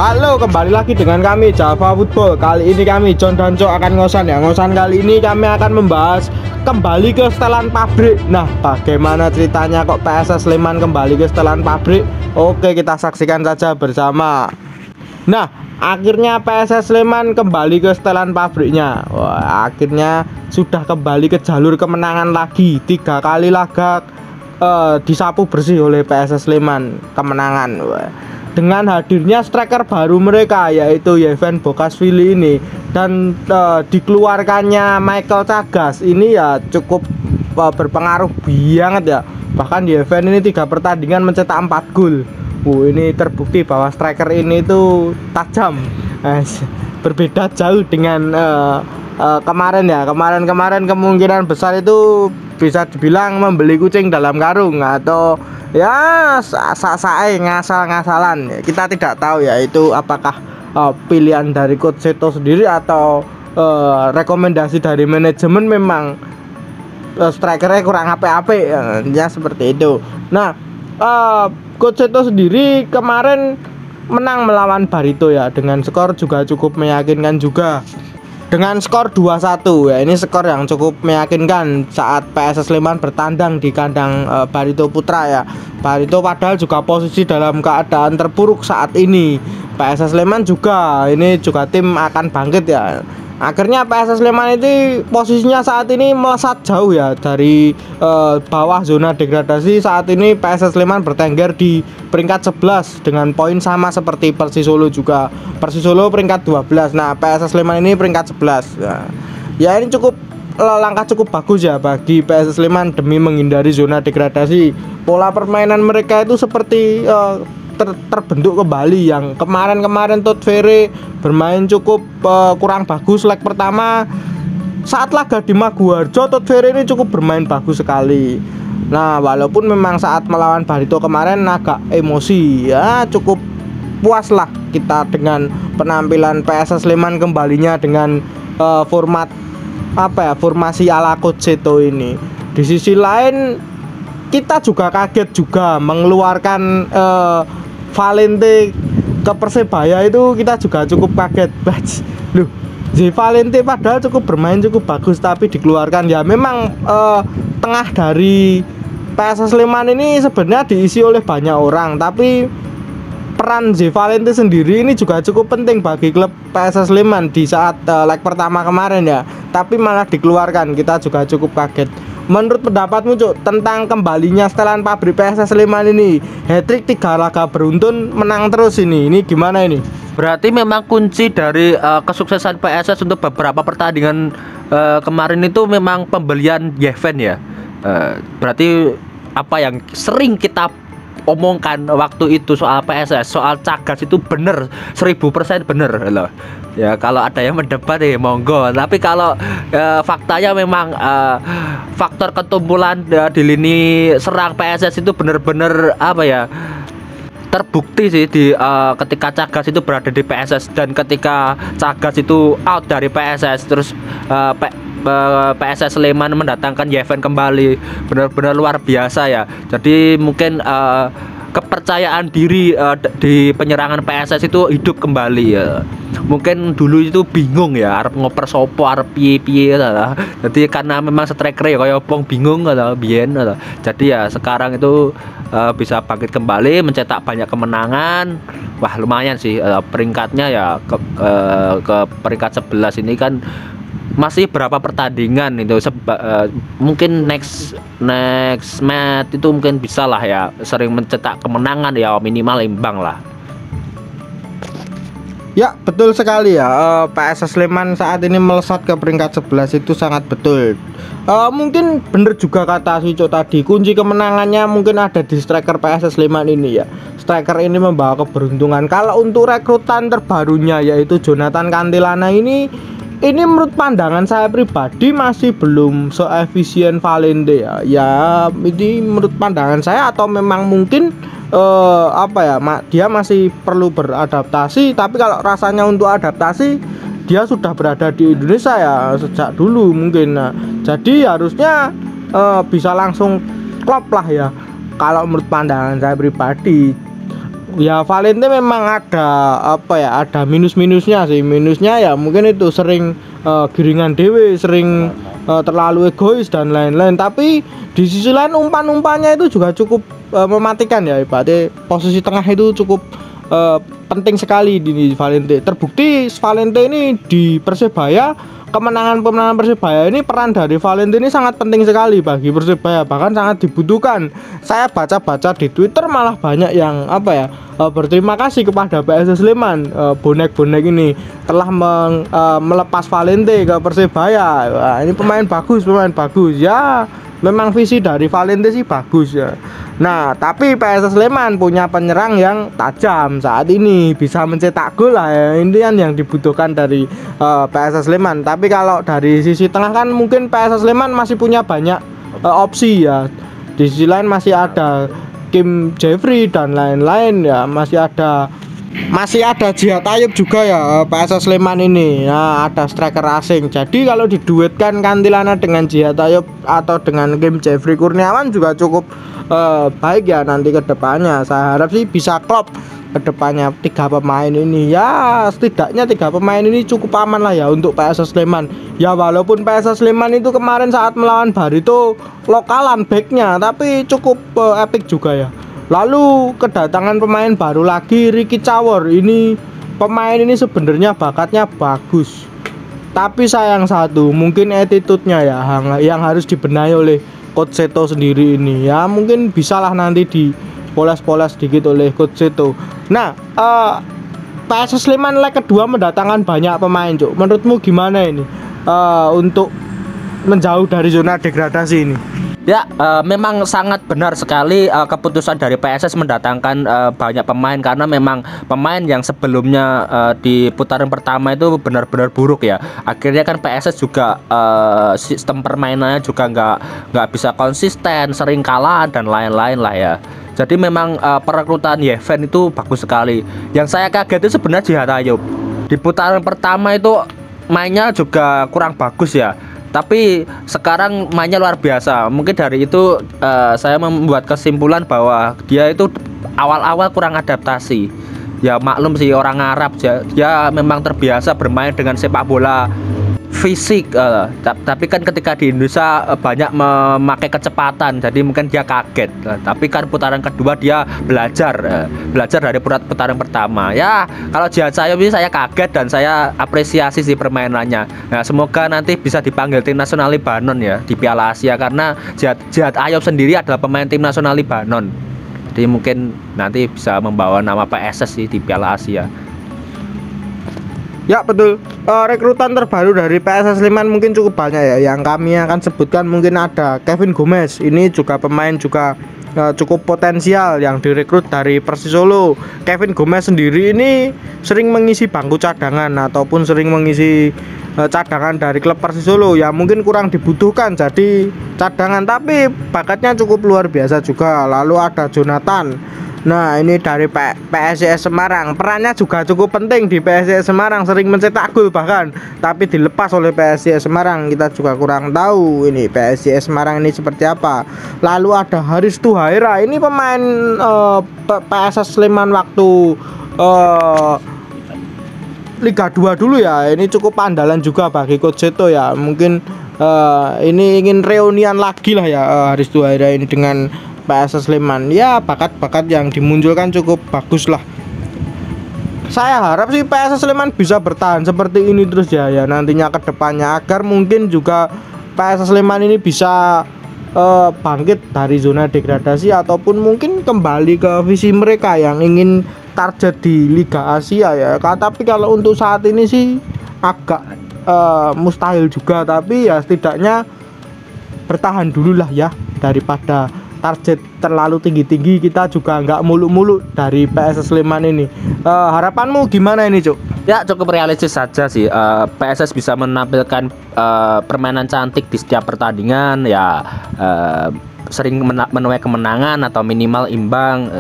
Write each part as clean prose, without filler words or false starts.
Halo, kembali lagi dengan kami Java Football. Kali ini kami John dan Jo akan ngosan ya. Ngosan kali ini kami akan membahas kembali ke setelan pabrik. Nah, bagaimana ceritanya kok PSS Sleman kembali ke setelan pabrik? Oke, kita saksikan saja bersama. Nah, akhirnya PSS Sleman kembali ke setelan pabriknya. Wah, akhirnya sudah kembali ke jalur kemenangan lagi. 3 kali laga disapu bersih oleh PSS Sleman kemenangan. Wah, dengan hadirnya striker baru mereka yaitu Yevan Bokashvili ini dan dikeluarkannya Michael Cagas ini ya cukup berpengaruh banget ya. Bahkan Yevan ini 3 pertandingan mencetak 4 gol. Ini terbukti bahwa striker ini itu tajam. Berbeda jauh dengan kemarin ya. Kemarin kemungkinan besar itu bisa dibilang membeli kucing dalam karung atau ya ngasal-ngasalan. Kita tidak tahu ya itu apakah pilihan dari coach Seto sendiri atau rekomendasi dari manajemen. Memang strikernya kurang apik-apik ya, seperti itu. Nah, coach Seto sendiri kemarin menang melawan Barito ya, dengan skor juga cukup meyakinkan juga. Dengan skor 2-1 ya, ini skor yang cukup meyakinkan saat PSS Sleman bertandang di kandang Barito Putra ya. Barito padahal juga posisi dalam keadaan terpuruk saat ini. PSS Sleman juga ini juga tim akan bangkit ya. Akhirnya PSS Sleman ini posisinya saat ini melesat jauh ya dari bawah zona degradasi. Saat ini PSS Sleman bertengger di peringkat 11 dengan poin sama seperti Persis Solo juga. Persis Solo peringkat 12. Nah, PSS Sleman ini peringkat 11. Ya ini cukup langkah cukup bagus ya bagi PSS Sleman demi menghindari zona degradasi. Pola permainan mereka itu seperti terbentuk kembali yang kemarin Todd Ferry bermain cukup kurang bagus leg pertama. Saat laga di Maguwarjo, Todd Ferry ini cukup bermain bagus sekali. Nah, walaupun memang saat melawan Barito kemarin agak emosi ya, cukup puas lah kita dengan penampilan PSS Sleman kembalinya dengan format formasi ala coach Seto ini. Di sisi lain kita juga kaget juga mengeluarkan Valente ke Persebaya, itu kita juga cukup kaget. Loh, Valente padahal cukup bermain cukup bagus tapi dikeluarkan ya. Memang tengah dari PSS Sleman ini sebenarnya diisi oleh banyak orang, tapi peran Valente sendiri ini juga cukup penting bagi klub PSS Sleman di saat leg pertama kemarin ya. Tapi malah dikeluarkan, kita juga cukup kaget. Menurut pendapatmu Cuk, tentang kembalinya setelan pabrik PSS Sleman ini, hat-trick 3 laga beruntun menang terus ini gimana ini? Berarti memang kunci dari kesuksesan PSS untuk beberapa pertandingan kemarin itu memang pembelian Yevan ya. Berarti apa yang sering kita omongkan waktu itu soal PSS, soal Cagas itu bener 1000% bener loh. Ya kalau ada yang mendebat ya monggo. Tapi kalau faktanya memang faktor ketumpulan di lini serang PSS itu bener-bener terbukti sih di ketika Cagas itu berada di PSS dan ketika Cagas itu out dari PSS terus PSS Sleman mendatangkan Yevan kembali, benar-benar luar biasa ya. Jadi mungkin kepercayaan diri di penyerangan PSS itu hidup kembali ya. Mungkin dulu itu bingung ya arep ngoper sopo arep piye lah. Jadi karena memang striker ya kaya opong bingung atau biyen atau. Jadi ya sekarang itu bisa bangkit kembali, mencetak banyak kemenangan. Wah, lumayan sih peringkatnya ya ke peringkat 11 ini kan masih berapa pertandingan itu mungkin next match itu mungkin bisa lah ya sering mencetak kemenangan ya, minimal imbang lah. Ya betul sekali ya, PSS Sleman saat ini melesat ke peringkat 11 itu sangat betul. Mungkin bener juga kata si Cok tadi, kunci kemenangannya mungkin ada di striker PSS Sleman ini ya. Striker ini membawa keberuntungan. Kalau untuk rekrutan terbarunya yaitu Jonathan Cantilana ini menurut pandangan saya pribadi masih belum seefisien Valente ya. Ya ini menurut pandangan saya, atau memang mungkin dia masih perlu beradaptasi. Tapi kalau rasanya untuk adaptasi, dia sudah berada di Indonesia ya sejak dulu mungkin. Nah, jadi harusnya bisa langsung klop lah ya kalau menurut pandangan saya pribadi. Ya Valente memang ada apa ya, ada minus-minusnya sih. Minusnya ya mungkin itu sering giringan dewe, sering terlalu egois dan lain-lain. Tapi di sisi lain umpan-umpannya itu juga cukup mematikan ya. Ibaratnya posisi tengah itu cukup penting sekali di Valente. Terbukti Valente ini di Persebaya, kemenangan Persebaya ini, peran dari Valente ini sangat penting sekali bagi Persebaya, bahkan sangat dibutuhkan. Saya baca-baca di Twitter malah banyak yang apa ya, berterima kasih kepada PSS Sleman, bonek-bonek ini telah melepas Valente ke Persebaya. Wah, ini pemain bagus ya. Memang visi dari Valente sih bagus ya. Nah, tapi PSS Sleman punya penyerang yang tajam saat ini, bisa mencetak gol lah ya. Ini kan yang dibutuhkan dari PSS Sleman. Tapi kalau dari sisi tengah kan mungkin PSS Sleman masih punya banyak opsi ya. Di sisi lain masih ada Kim Jeffrey dan lain-lain ya, masih ada Jihad Ayub juga ya, PSS Sleman ini. Nah, ada striker asing. Jadi kalau diduetkan Cantilana dengan Jihad Ayub atau dengan Kim Jeffrey Kurniawan juga cukup baik ya nanti ke depannya. Saya harap sih bisa klop ke depannya 3 pemain ini. Ya, setidaknya 3 pemain ini cukup aman lah ya untuk PSS Sleman. Ya walaupun PSS Sleman itu kemarin saat melawan Barito lokalan backnya, tapi cukup epic juga ya. Lalu kedatangan pemain baru lagi, Ricky Cawor. Ini pemain ini sebenarnya bakatnya bagus, tapi sayang satu, mungkin attitude-nya ya yang harus dibenahi oleh Coach Seto sendiri ini. Ya mungkin bisalah nanti dipoles-poles sedikit oleh Coach Seto. Nah, PSS Sleman leg kedua mendatangkan banyak pemain, Cuk. Menurutmu gimana ini untuk menjauh dari zona degradasi ini? Ya, memang sangat benar sekali keputusan dari PSS mendatangkan banyak pemain, karena memang pemain yang sebelumnya di putaran pertama itu benar-benar buruk ya. Akhirnya kan PSS juga sistem permainannya juga nggak bisa konsisten, sering kalah dan lain-lain lah ya. Jadi memang perekrutan Yeven itu bagus sekali. Yang saya kaget itu sebenarnya Jihad Ayub. Di putaran pertama itu mainnya juga kurang bagus ya, tapi sekarang mainnya luar biasa. Mungkin dari itu saya membuat kesimpulan bahwa dia itu awal-awal kurang adaptasi. Ya maklum sih, orang Arab dia memang terbiasa bermain dengan sepak bola fisik, tapi kan ketika di Indonesia banyak memakai kecepatan, jadi mungkin dia kaget. Tapi kan putaran kedua dia belajar dari putaran pertama. Ya kalau Jihad Ayub ini saya kaget dan saya apresiasi sih permainannya. Nah, semoga nanti bisa dipanggil tim nasional Libanon ya di Piala Asia, karena Jihad Ayub sendiri adalah pemain tim nasional Libanon. Jadi mungkin nanti bisa membawa nama PSS sih di Piala Asia. Ya betul, rekrutan terbaru dari PSS Sleman mungkin cukup banyak ya. Yang kami akan sebutkan mungkin ada Kevin Gomez. Ini juga pemain juga cukup potensial yang direkrut dari Persis Solo. Kevin Gomez sendiri ini sering mengisi bangku cadangan ataupun sering mengisi cadangan dari klub Persis Solo. Ya mungkin kurang dibutuhkan jadi cadangan, tapi bakatnya cukup luar biasa juga. Lalu ada Jonathan. Nah ini dari PSIS Semarang, perannya juga cukup penting di PSIS Semarang, sering mencetak gol bahkan, tapi dilepas oleh PSIS Semarang. Kita juga kurang tahu ini PSIS Semarang ini seperti apa. Lalu ada Haris Tuhaira, ini pemain PSS Sleman waktu Liga 2 dulu ya. Ini cukup andalan juga bagi Coach Seto ya. Mungkin ini ingin reunian lagi lah ya, Haris Tuhaira ini dengan PSS Sleman. Ya bakat-bakat yang dimunculkan cukup bagus lah. Saya harap sih PSS Sleman bisa bertahan seperti ini terus ya nantinya ke depannya, agar mungkin juga PSS Sleman ini bisa bangkit dari zona degradasi ataupun mungkin kembali ke visi mereka yang ingin target di Liga Asia ya. Tapi kalau untuk saat ini sih agak mustahil juga, tapi ya setidaknya bertahan dulu lah ya, daripada target terlalu tinggi-tinggi kita juga nggak muluk-muluk dari PSS Sleman ini. Harapanmu gimana ini, Cuk? Ya cukup realistis saja sih. PSS bisa menampilkan permainan cantik di setiap pertandingan ya. sering menuai kemenangan atau minimal imbang.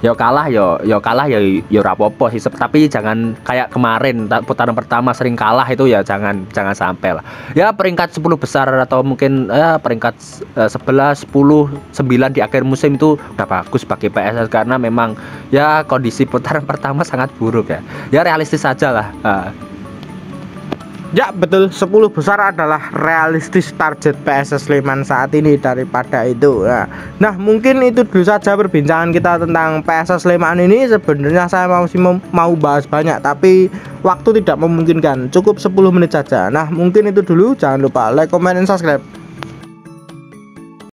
Yo kalah yo rapopo sih, tapi jangan kayak kemarin putaran pertama sering kalah, itu ya jangan sampai lah. Ya peringkat 10 besar atau mungkin peringkat 11, 10, 9 di akhir musim itu udah bagus bagi PSS, karena memang ya kondisi putaran pertama sangat buruk ya. Ya realistis saja lah. Ya betul, 10 besar adalah realistis target PSS Sleman saat ini daripada itu. Nah mungkin itu dulu saja perbincangan kita tentang PSS Sleman ini. Sebenarnya saya mau bahas banyak, tapi waktu tidak memungkinkan. Cukup 10 menit saja. Nah mungkin itu dulu, jangan lupa like, comment, dan subscribe.